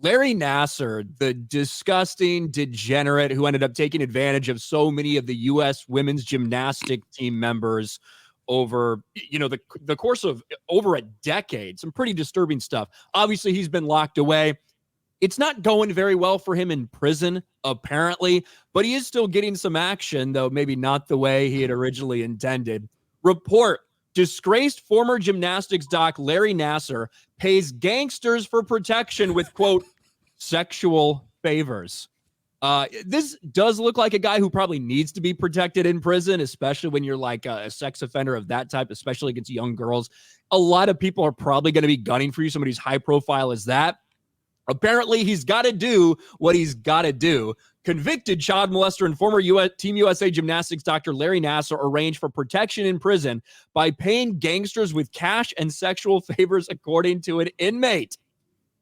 Larry Nassar, the disgusting degenerate who ended up taking advantage of so many of the U.S. women's gymnastic team members over, the course of over a decade. Some pretty disturbing stuff. Obviously, he's been locked away. It's not going very well for him in prison, apparently, but he is still getting some action, though maybe not the way he had originally intended. Report: disgraced former gymnastics doc Larry Nassar pays gangsters for protection with, quote, sexual favors. This does look like a guy who probably needs to be protected in prison, especially when you're like a sex offender of that type, especially against young girls. A lot of people are probably going to be gunning for you, somebody's high profile as that. Apparently, he's got to do what he's got to do. Convicted child molester and former Team USA gymnastics doctor Larry Nassar arranged for protection in prison by paying gangsters with cash and sexual favors, according to an inmate.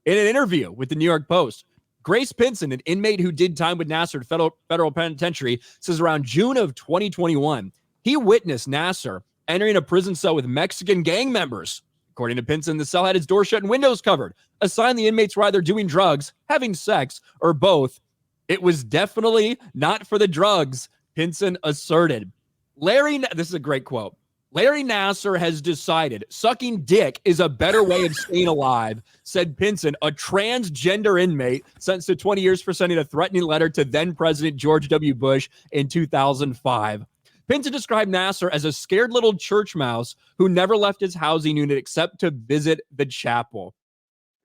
In an interview with the New York Post, Grace Pinson, an inmate who did time with Nassar at federal penitentiary, says around June of 2021, he witnessed Nassar entering a prison cell with Mexican gang members. According to Pinson, the cell had its door shut and windows covered, a sign the inmates were either doing drugs, having sex, or both. It was definitely not for the drugs, Pinson asserted. This is a great quote. Larry Nassar has decided sucking dick is a better way of staying alive, said Pinson, a transgender inmate sentenced to 20 years for sending a threatening letter to then President George W. Bush in 2005. Pinson described Nassar as a scared little church mouse who never left his housing unit except to visit the chapel.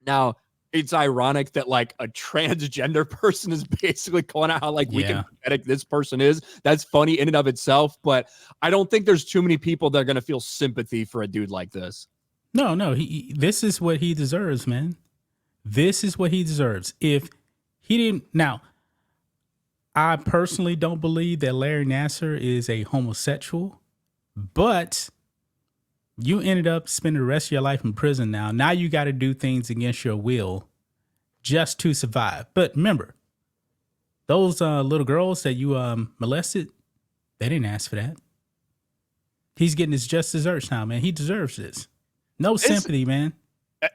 Now, it's ironic that like a transgender person is basically calling out how weak and pathetic this person is. That's funny in and of itself, but I don't think there's too many people that are going to feel sympathy for a dude like this. No, this is what he deserves, man. This is what he deserves. If he didn't, now, I personally don't believe that Larry Nassar is a homosexual, but you ended up spending the rest of your life in prison now. Now you got to do things against your will just to survive. But remember, those little girls that you molested, they didn't ask for that. He's getting his just desserts now, man. He deserves this. No sympathy, man.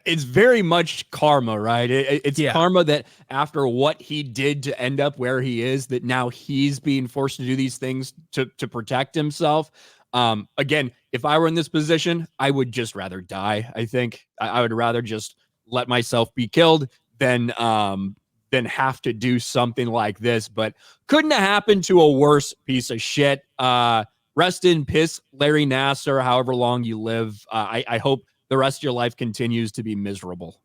It's very much karma, right? It's karma that after what he did to end up where he is, that now he's being forced to do these things to protect himself. Again, if I were in this position, I would just rather die. I think I would rather just let myself be killed than have to do something like this. But couldn't have happened to a worse piece of shit. Rest in peace, Larry Nassar, however long you live. I hope the rest of your life continues to be miserable.